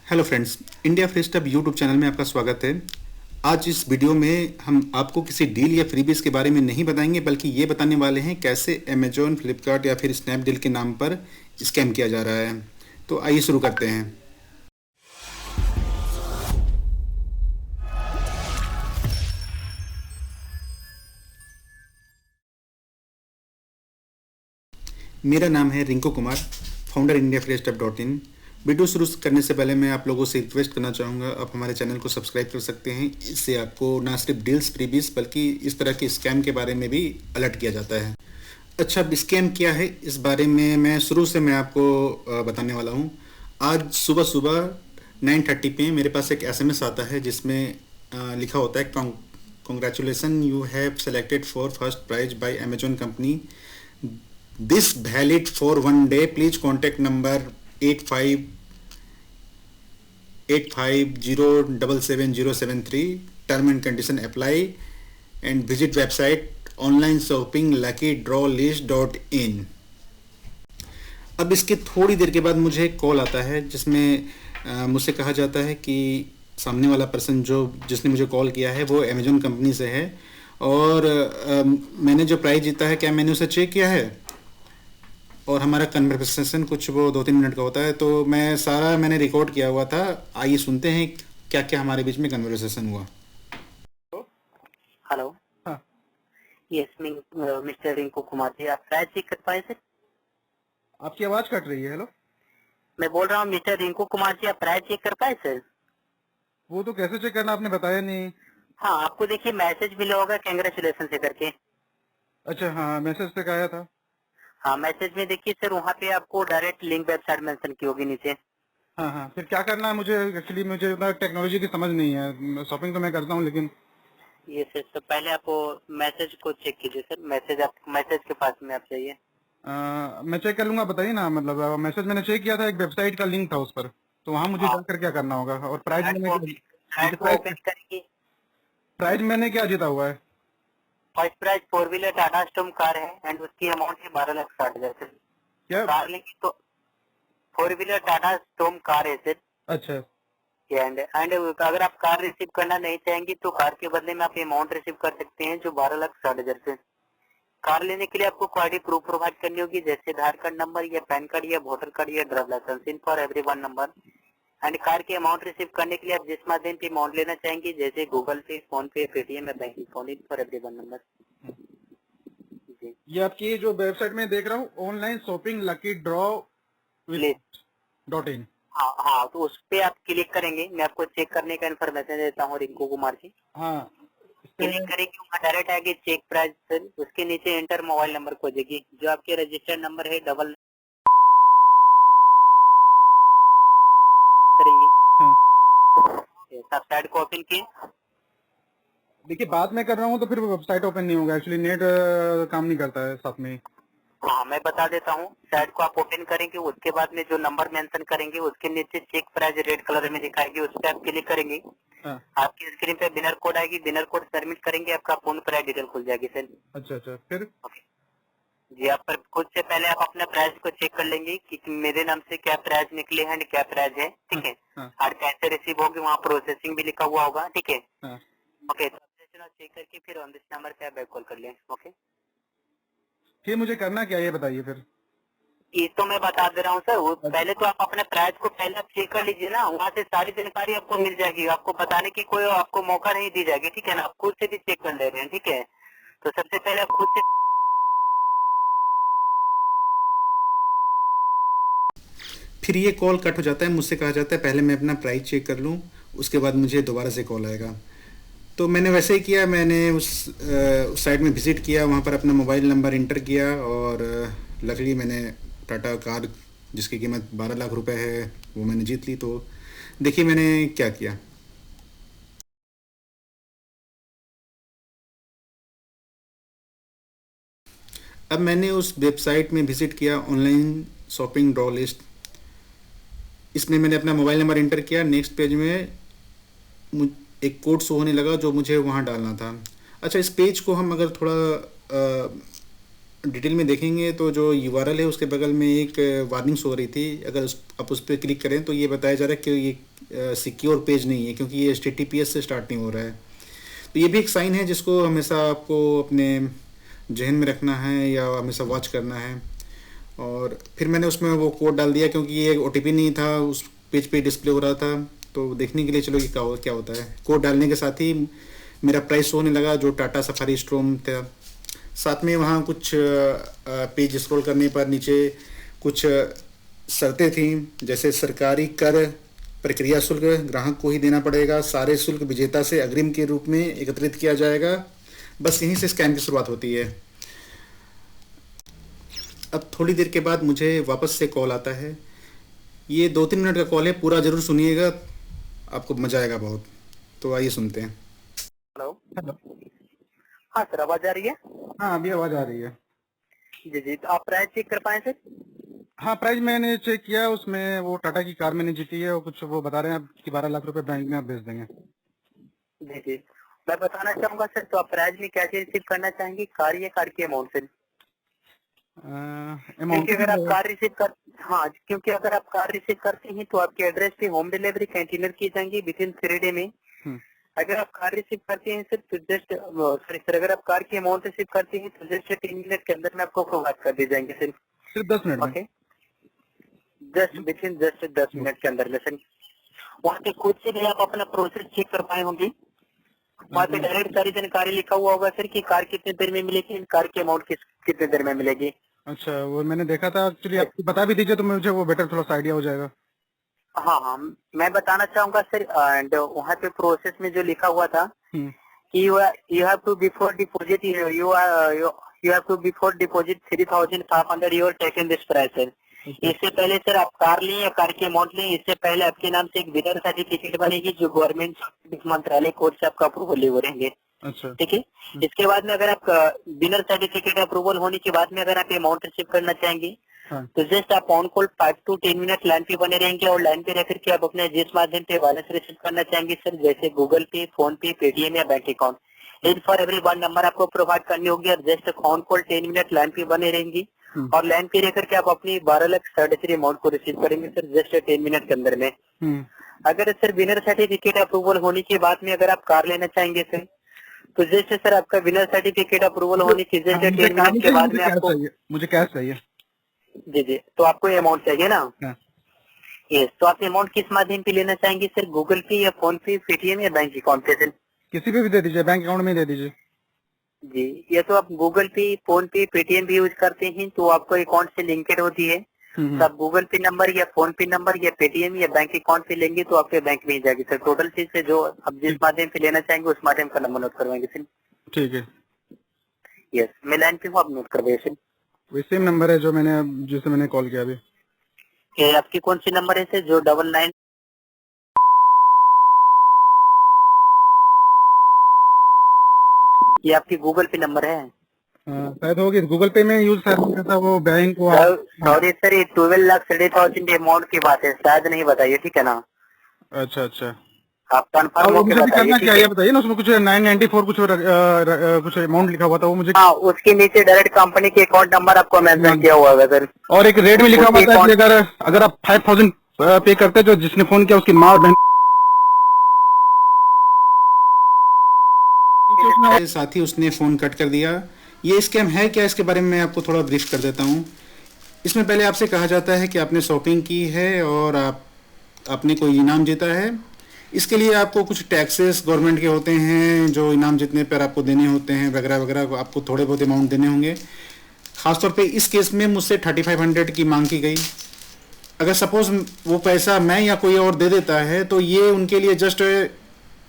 Hello friends, India free stuff YouTube channel में आपका स्वागत है। आज इस वीडियो में हम आपको किसी डील या फ्रीबीज के बारे में नहीं बताएंगे, बल्कि ये बताने वाले हैं कैसे अमेजोन, फ्लिपकार्ट या फिर स्नैपडील के नाम पर स्कैम किया जा रहा है। तो आइए शुरू करते हैं। मेरा नाम है Rinku Kumar, founder India free stuff dot in. Video शुरू करने से पहले मैं आप लोगों से रिक्वेस्ट करना चाहूँगा, आप हमारे चैनल को सब्सक्राइब कर सकते हैं। इससे आपको ना सिर्फ डील्स फ्रीबीज बल्कि इस तरह के स्कैम के बारे में भी अलर्ट किया जाता है। अच्छा, अब स्कैम क्या है इस बारे में मैं शुरू से मैं आपको बताने वाला हूँ। आज सुबह सुबह 9:30 पे मेरे पास एक एसएमएस आता है जिसमें लिखा होता है, congratulation, you have selected for first prize by Amazon company, this valid for 1 डे, please contact number 8585077073, term and condition apply and visit website online shopping lucky draw list dot in. अब इसके थोड़ी देर के बाद मुझे एक कॉल आता है जिसमें मुझसे कहा जाता है कि सामने वाला पर्सन जिसने मुझे कॉल किया है वो अमेजोन कंपनी से है और मैंने जो प्राइस जीता है, क्या मैंने उसे चेक किया है और हमारा कन्वर्सेशन कुछ वो 2-3 मिनट का होता है, तो मैंने रिकॉर्ड किया हुआ था। आइए सुनते हैं क्या क्या हमारे बीच में कन्वर्सेशन हुआ। हेलो। हाँ, यस मिस्टर रिंकू कुमार जी, आप प्राइस चेक कर पाए सर? आपकी आवाज़ कट रही है। हेलो, मैं बोल रहा हूँ मिस्टर रिंकू कुमार जी, आप प्राइस चेक कर पाए सर? वो तो कैसे चेक करना, आपने बताया नहीं। हाँ, आपको देखिए मैसेज मिला होगा कांग्रेचुलेशन से करके। अच्छा, हाँ, मैसेज पे आया था। हाँ, मैसेज में देखिए सर, वहाँ पे आपको डायरेक्ट लिंक वेबसाइट मेंशन की होगी नीचे। हाँ हाँ, फिर क्या करना है मुझे? एक्चुअली मुझे उतना टेक्नोलॉजी की समझ नहीं है, शॉपिंग तो मैं करता हूँ लेकिन। ये सर पहले आप मैसेज को चेक कीजिए सर। मैसेज के पास में आप जाइए। मैं चेक कर लूंगा, बताइए ना। मतलब मैसेज मैंने चेक किया था, एक वेबसाइट का लिंक था उस पर, तो वहाँ मुझे हाँ, जाकर क्या करना होगा? और प्राइज ऐड मैंने को मुझे ऐड को प्राइज ओपन करेंगे। प्राइज मैंने क्या जीता हुआ है? First prize 4 wheeler Tata storm car है एंड उसकी अमाउंट है 12,60,000 सर। क्या? कार लेंगे तो 4 व्हीलर टाटा स्टॉर्म कार है सर। अच्छा। एंड अगर आप कार रिसीव करना नहीं चाहेंगे तो कार के बदले में आप अमाउंट रिसीव कर सकते हैं जो 12,60,000 से। कार लेने के लिए आपको क्वालिटी प्रूफ प्रोवाइड करनी होगी, जैसे आधार कार्ड नंबर या पैन कार्ड या वोटर कार्ड या driver license, in for every one number. And car के अमाउंट रिसीव करने के लिए आप जिस माध्यम पे अमाउंट लेना चाहेंगे, जैसे गूगल पे, फोन पे, पेटीएम या banking phone, in for every one number. जी ये आपकी जो वेबसाइट में देख रहा हूँ, online shopping lucky draw please. Dot in. हाँ हाँ, तो उस पे आप क्लिक करेंगे। मैं आपको चेक करने का इन्फॉर्मेशन देता हूँ रिंकू कुमार जी। हाँ, इस पे क्लिक करेंगे, वहाँ डायरेक्ट आएगी चेक प्राइस सर। उसके नीचे एंटर मोबाइल नंबर खोजेगी, जो आपके रजिस्टर्ड नंबर है डबल करेंगी। हाँ। सब साइड को ओपन किए। देखिए, बात मैं कर रहा हूँ तो फिर वेबसाइट ओपन नहीं होगा। एक्चुअली नेट काम नहीं करता है साथ में। हाँ, मैं बता देता हूँ। साइड को आप ओपन करेंगे, उसके बाद में जो नंबर मेंशन करेंगे उसके नीचे चेक प्राइस रेड कलर में दिखाएगी, उस पर आप क्लिक करेंगे। हाँ। आपकी स्क्रीन पे विनर कोड आएगी, विनर कोड सबमिट करेंगे, आपका पूर्ण प्राइस डिटेल खुल जाएगी सर। अच्छा अच्छा, फिर? ओके जी, आप पर खुद से पहले आप अपना प्राइस को चेक कर लेंगे कि मेरे नाम से क्या प्राइस निकले हैं, क्या प्राइस है, हाँ ठीक है। हाँ और कैसे रिसीव होगी, वहाँ प्रोसेसिंग भी लिखा हुआ होगा, ठीक है। हाँ। ओके, तो चेक करके फिर ऑन दिस नंबर पे आप बैक कॉल कर लें। ओके, फिर मुझे करना क्या है ये बताइए फिर। ये तो मैं बता दे रहा हूँ सर। वो पहले तो आप अपने प्राइस को पहले आप चेक कर लीजिए ना, वहाँ से सारी जानकारी आपको मिल जाएगी। आपको बताने की कोई आपको मौका नहीं दी जाएगी, ठीक है ना। आप खुद से भी चेक कर ले रहे हैं, ठीक है। तो सबसे पहले आप खुद से फिर ये कॉल कट हो जाता है, मुझसे कहा जाता है पहले मैं अपना प्राइस चेक कर लूँ, उसके बाद मुझे दोबारा से कॉल आएगा। तो मैंने वैसे ही किया, मैंने उस साइट में विज़िट किया, वहाँ पर अपना मोबाइल नंबर इंटर किया और लकली मैंने टाटा कार जिसकी कीमत 12 लाख रुपए है वो मैंने जीत ली। तो देखिए मैंने क्या किया। अब मैंने उस वेबसाइट में विज़िट किया, ऑनलाइन शॉपिंग ड्रॉ लिस्ट। इसमें मैंने अपना मोबाइल नंबर इंटर किया। नेक्स्ट पेज में एक कोड शो होने लगा जो मुझे वहाँ डालना था। अच्छा, इस पेज को हम अगर थोड़ा डिटेल में देखेंगे तो जो यूआरएल है उसके बगल में एक वार्निंग शो हो रही थी। अगर आप उस पर क्लिक करें तो ये बताया जा रहा है कि ये सिक्योर पेज नहीं है, क्योंकि ये HTTPS से स्टार्ट नहीं हो रहा है। तो ये भी एक साइन है जिसको हमेशा आपको अपने जहन में रखना है या हमेशा वॉच करना है। और फिर मैंने उसमें वो कोड डाल दिया, क्योंकि ये OTP नहीं था, उस पेज पे डिस्प्ले हो रहा था, तो देखने के लिए चलो कि क्या होता है। कोड डालने के साथ ही मेरा प्राइस होने लगा जो टाटा सफारी स्ट्रोम था। साथ में वहाँ कुछ पेज स्क्रॉल करने पर नीचे कुछ शर्तें थी, जैसे सरकारी कर प्रक्रिया शुल्क ग्राहक को ही देना पड़ेगा, सारे शुल्क विजेता से अग्रिम के रूप में एकत्रित किया जाएगा। बस यहीं से स्कैम की शुरुआत होती है। अब थोड़ी देर के बाद मुझे वापस से कॉल आता है। ये 2-3 मिनट का कॉल है, पूरा ज़रूर सुनिएगा, आपको मज़ा आएगा बहुत। तो आइए सुनते हैं। हेलो। हेलो। हाँ सर, आवाज आ रही है? हाँ, अभी आवाज आ रही है। जी जी, तो आप प्राइस चेक कर पाए सर? हाँ, प्राइस मैंने चेक किया, उसमें वो टाटा की कार मैंने जीती है और कुछ वो बता रहे हैं कि 12 लाख रुपए बैंक में आप भेज देंगे। जी जी, मैं बताना चाहूंगा सर, तो आप प्राइस में क्या चीज रिसीव करना चाहेंगे, कार या कार की अमाउंट सर? अमाउंट क्योंकि अगर आप कार रिसीव कर हाँ, क्योंकि अगर आप कार रिसीव करते हैं तो आपके एड्रेस पे होम डिलीवरी कंटेनर की जाएंगी विद इन 3 डे में। अगर आप कार रिसीव करते हैं सर तो जस्ट सॉरी सर, अगर आप कार की अमाउंट रिसीव करते हैं तो जस्ट 3 मिनट के अंदर में आपको प्रोवाइड कर दी जाएंगे सर। सिर्फ 10 मिनट में? Okay, just with in just 10 minute के अंदर में सर। वहाँ पे खुद से भी आप अपना प्रोसेस चेक कर पाए होंगे। वहाँ पे डायरेक्ट सारी जानकारी लिखा हुआ होगा सर कि कार कितने देर में मिलेगी, कार की अमाउंट कितने देर में मिलेगी। अच्छा, वो मैंने देखा था एक्चुअली, आप बता भी दीजिए तो मुझे वो बेटर थोड़ा सा आइडिया हो जाएगा। हाँ हाँ, मैं बताना चाहूंगा सर, एंड वहाँ पे प्रोसेस में जो लिखा हुआ था कि you have to before deposit you have to before deposit 3,500 you are taken this price sir. इससे पहले सर आप कार लें या कार की अमाउंट लें, इससे पहले आपके नाम से एक विनर सर्टिफिकेट बनेगी जो गवर्नमेंट मंत्रालय कोर्ट से आपका अप्रूवल ले रहेंगे। अच्छा, ठीक है। इसके बाद में अगर आप विनर सर्टिफिकेट अप्रूवल होने के बाद में अगर आप अमाउंट रिसीव करना चाहेंगे तो जस्ट आप on call 5 to 10 minute line पे बने रहेंगे और लाइन पे रह करके आप अपने जिस माध्यम पे बैलेंस रिसीव करना चाहेंगे सर, जैसे गूगल पे, फोन पे, पेटीएम या bank account, in for every one number आपको प्रोवाइड करनी होगी और just on call 10 minute line पे बने रहेंगी और लाइन पे रह करके आप अपनी 12,33,000 अमाउंट को रिसीव करेंगे सर जस्ट 10 मिनट के अंदर में। अगर सर विनर सर्टिफिकेट अप्रूवल होने के बाद में अगर आप कार लेना चाहेंगे सर तो जैसे सर आपका विनर सर्टिफिकेट अप्रूवल होने की जस्ट 10 मिनट के बाद में आपको मुझे कैश चाहिए। जी जी, तो आपको अमाउंट चाहिए ना? यस, तो आप अमाउंट किस माध्यम पे लेना चाहेंगे सर, गूगल पे या फोन पे, पेटीएम या बैंक अकाउंट पे सर? किसी पे भी दे दीजिए, बैंक अकाउंट में दे दीजिए। जी, या तो आप गूगल पे, फोन पे, पेटीएम भी यूज करते हैं तो आपको अकाउंट से लिंकेड होती है, तो आप गूगल पे नंबर या फोन पे नंबर या पेटीएम या बैंक अकाउंट पे लेंगे तो आपके बैंक में ही जाएगी सर। टोटल चीज से जो आप जिस माध्यम पे लेना चाहेंगे उस माध्यम का नंबर नोट करवाएंगे सर। ठीक है। यस, मैं लाइन पे हूँ, आप नोट करवाइए सर। वही सेम नंबर है जो जिससे मैंने कॉल किया अभी। ये आपकी कौन सी नंबर है सर, जो 99? ये आपकी गूगल पे नंबर है? शायद होगी, गूगल पे में यूज करता वो बैंक को। सॉरी सर, ये 12,30,000 अमाउंट की बात है, शायद नहीं बताइए, ठीक है ना? अच्छा अच्छा, आप कंफर्म वो होकर मुझे भी करना बताइए, ठीक चाहिए, है? बताइए ना। उसमें कुछ 994 कुछ अमाउंट लिखा हुआ था, वो मुझे। हाँ, उसके नीचे डायरेक्ट कंपनी के अकाउंट नंबर आपको मेंशन किया हुआ है सर। और एक रेट में लिखा हुआ था कि अगर आप 5,000 पे करते जो जिसने फोन किया उसकी माँ और बहन। साथ ही उसने फ़ोन कट कर दिया। ये स्कैम है क्या, इसके बारे में मैं आपको थोड़ा ब्रीफ कर देता हूँ। इसमें पहले आपसे कहा जाता है कि आपने शॉपिंग की है और आपने कोई इनाम जीता है। इसके लिए आपको कुछ टैक्सेस गवर्नमेंट के होते हैं जो इनाम जीतने पर आपको देने होते हैं, वगैरह वगैरह, आपको थोड़े बहुत अमाउंट देने होंगे। ख़ासतौर पे इस केस में मुझसे 3500 की मांग की गई। अगर सपोज़ वो पैसा मैं या कोई और दे देता है तो ये उनके लिए जस्ट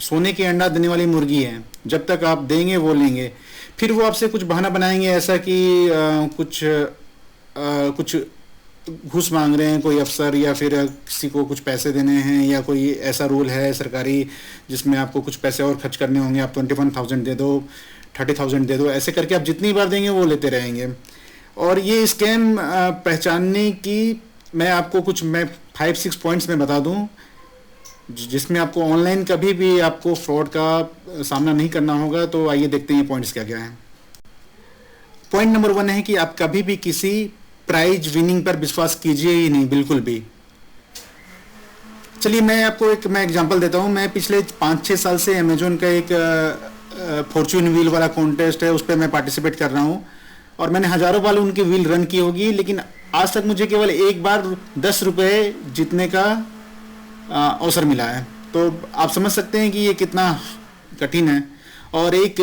सोने के अंडा देने वाली मुर्गी है, जब तक आप देंगे वो लेंगे। फिर वो आपसे कुछ बहाना बनाएंगे ऐसा कि कुछ घूस मांग रहे हैं कोई अफसर, या फिर किसी को कुछ पैसे देने हैं, या कोई ऐसा रूल है सरकारी जिसमें आपको कुछ पैसे और खर्च करने होंगे, आप 21,000 दे दो, 30,000 दे दो, ऐसे करके आप जितनी बार देंगे वो लेते रहेंगे। और ये स्कैम पहचानने की मैं आपको कुछ 5-6 पॉइंट्स में बता दूं जिसमें आपको ऑनलाइन कभी भी आपको फ्रॉड का सामना नहीं करना होगा। तो आइए देखते हैं ये पॉइंट्स क्या क्या हैं। पॉइंट नंबर 1 है कि आप कभी भी किसी प्राइज विनिंग पर विश्वास कीजिए ही नहीं, बिल्कुल भी। चलिए मैं आपको एक एग्जांपल देता हूँ। मैं पिछले 5-6 साल से अमेजोन का एक फॉर्च्यून व्हील वाला कॉन्टेस्ट है, उस पर मैं पार्टिसिपेट कर रहा हूँ और मैंने हज़ारों बार उनकी व्हील रन की होगी, लेकिन आज तक मुझे केवल एक बार 10 रुपये जीतने का अवसर मिला है। तो आप समझ सकते हैं कि ये कितना कठिन है। और एक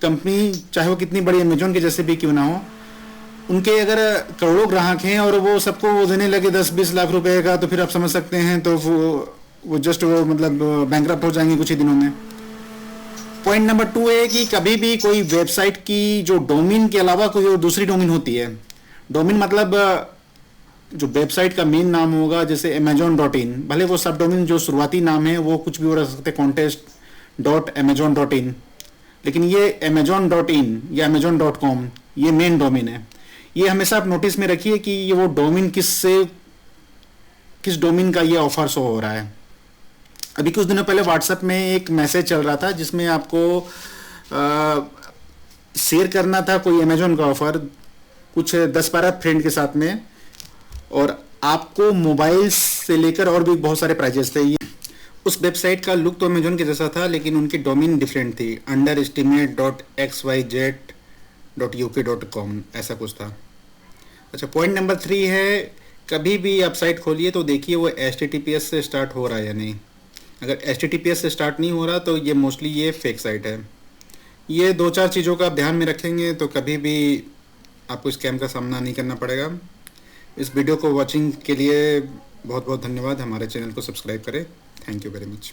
कंपनी, चाहे वो कितनी बड़ी अमेजोन के जैसे भी क्यों ना हो, उनके अगर करोड़ों ग्राहक हैं और वो सबको वो देने लगे 10-20 लाख रुपए का, तो फिर आप समझ सकते हैं तो वो जस्ट वो मतलब बैंकरप्ट हो जाएंगे कुछ ही दिनों में। पॉइंट नंबर 2 है कि कभी भी कोई वेबसाइट की जो डोमेन के अलावा कोई और दूसरी डोमेन होती है, डोमेन मतलब जो वेबसाइट का मेन नाम होगा, जैसे amazon.in, भले वो सब डोमेन जो शुरुआती नाम है वो कुछ भी हो सकते हैं, contest.amazon.in, लेकिन ये amazon.in या amazon.com ये मेन डोमेन है। ये हमेशा आप नोटिस में रखिए कि ये वो डोमेन किस डोमेन का ये ऑफर शो हो रहा है। अभी कुछ दिनों पहले व्हाट्सएप में एक मैसेज चल रहा था जिसमें आपको शेयर करना था कोई अमेजोन का ऑफर कुछ 10-12 फ्रेंड के साथ में, और आपको मोबाइल से लेकर और भी बहुत सारे प्राइजेस थे। उस वेबसाइट का लुक तो अमेजोन के जैसा था, लेकिन उनकी डोमेन डिफरेंट थी, underestimate.xyz.uk.com ऐसा कुछ था। अच्छा, पॉइंट नंबर 3 है, कभी भी आप साइट खोलिए तो देखिए वो HTTPS से स्टार्ट हो रहा है या नहीं। अगर HTTPS से स्टार्ट नहीं हो रहा तो ये मोस्टली ये फेक साइट है। ये 2-4 चीज़ों का आप ध्यान में रखेंगे तो कभी भी आपको स्कैम का सामना नहीं करना पड़ेगा। इस वीडियो को वॉचिंग के लिए बहुत बहुत धन्यवाद। हमारे चैनल को सब्सक्राइब करें। Thank you very much.